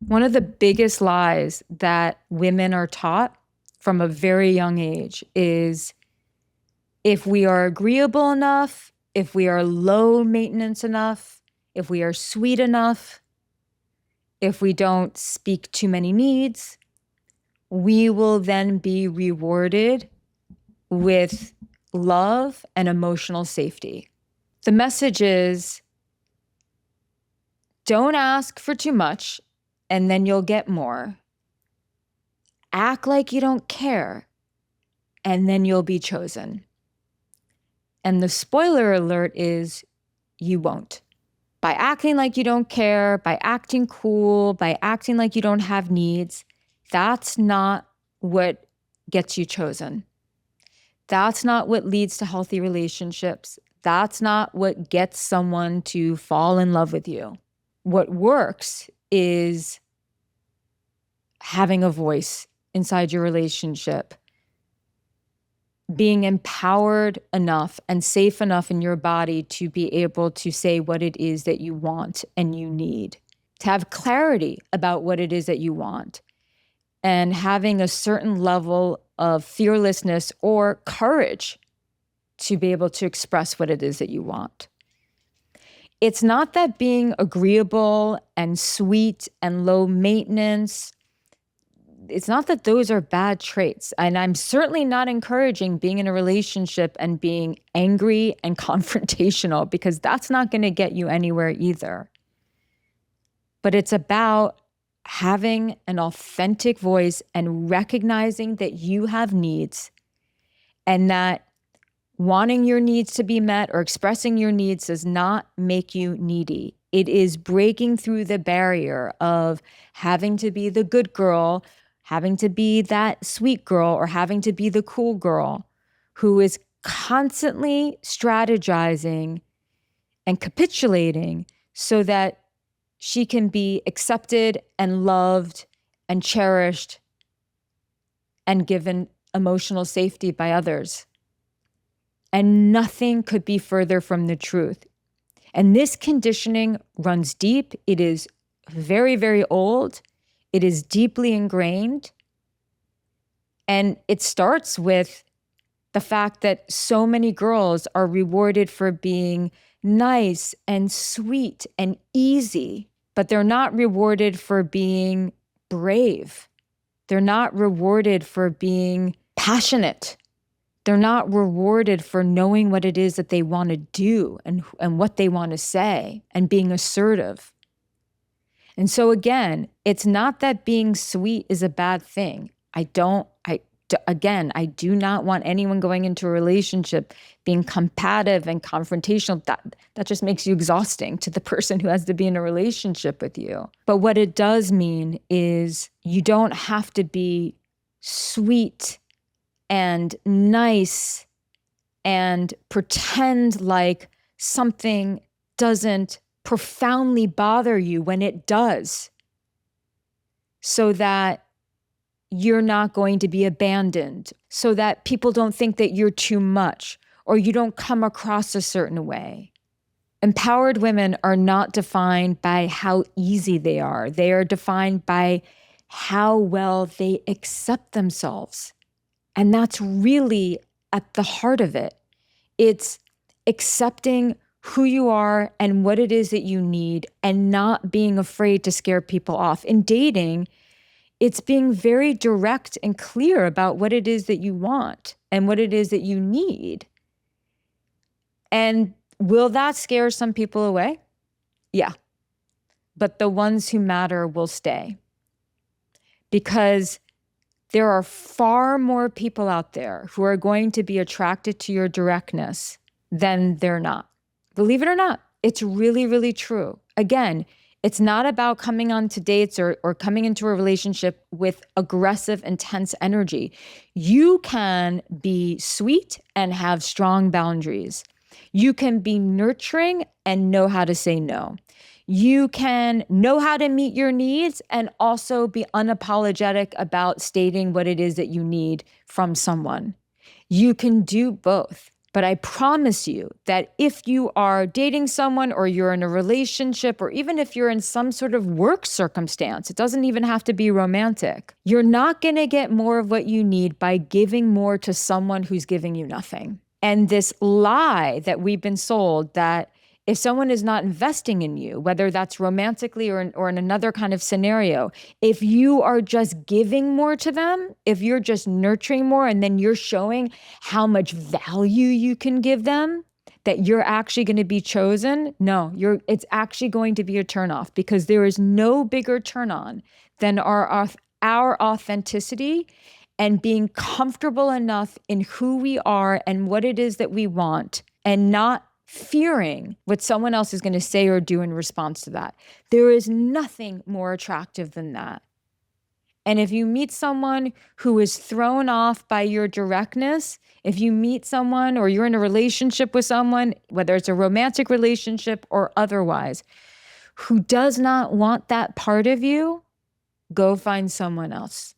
One of the biggest lies that women are taught from a very young age is if we are agreeable enough, if we are low maintenance enough, if we are sweet enough, if we don't speak too many needs, we will then be rewarded with love and emotional safety. The message is don't ask for too much and then you'll get more. Act like you don't care and then you'll be chosen. And the spoiler alert is you won't. By acting like you don't care, by acting cool, by acting like you don't have needs, that's not what gets you chosen. That's not what leads to healthy relationships. That's not what gets someone to fall in love with you. What works is having a voice inside your relationship, being empowered enough and safe enough in your body to be able to say what it is that you want and you need, to have clarity about what it is that you want, and having a certain level of fearlessness or courage to be able to express what it is that you want. It's not that being agreeable and sweet and low maintenance, it's not that those are bad traits. And I'm certainly not encouraging being in a relationship and being angry and confrontational, because that's not going to get you anywhere either. But it's about having an authentic voice and recognizing that you have needs, and that wanting your needs to be met or expressing your needs does not make you needy. It is breaking through the barrier of having to be the good girl, having to be that sweet girl, or having to be the cool girl who is constantly strategizing and capitulating so that she can be accepted and loved and cherished and given emotional safety by others. And nothing could be further from the truth. And this conditioning runs deep. It is very, very old. It is deeply ingrained. And it starts with the fact that so many girls are rewarded for being nice and sweet and easy, but they're not rewarded for being brave. They're not rewarded for being passionate. They're not rewarded for knowing what it is that they want to do and what they want to say and being assertive. And so again, it's not that being sweet is a bad thing. I do not want anyone going into a relationship being combative and confrontational. That just makes you exhausting to the person who has to be in a relationship with you. But what it does mean is you don't have to be sweet and nice and pretend like something doesn't profoundly bother you when it does, so that you're not going to be abandoned, so that people don't think that you're too much or you don't come across a certain way. Empowered women are not defined by how easy they are. They are defined by how well they accept themselves. And that's really at the heart of it. It's accepting who you are and what it is that you need and not being afraid to scare people off. In dating, it's being very direct and clear about what it is that you want and what it is that you need. And will that scare some people away? Yeah. But the ones who matter will stay. Because there are far more people out there who are going to be attracted to your directness than they're not. Believe it or not, it's really, really true. Again, it's not about coming on to dates or coming into a relationship with aggressive, intense energy. You can be sweet and have strong boundaries. You can be nurturing and know how to say no. You can know how to meet your needs and also be unapologetic about stating what it is that you need from someone. You can do both. But I promise you that if you are dating someone or you're in a relationship, or even if you're in some sort of work circumstance, it doesn't even have to be romantic. You're not going to get more of what you need by giving more to someone who's giving you nothing. And this lie that we've been sold that if someone is not investing in you, whether that's romantically or in another kind of scenario, if you are just giving more to them, if you're just nurturing more and then you're showing how much value you can give them, that you're actually going to be chosen, no, it's actually going to be a turnoff, because there is no bigger turn on than our authenticity and being comfortable enough in who we are and what it is that we want, and not fearing what someone else is going to say or do in response to that. There is nothing more attractive than that. And if you meet someone who is thrown off by your directness, if you meet someone or you're in a relationship with someone, whether it's a romantic relationship or otherwise, who does not want that part of you, go find someone else.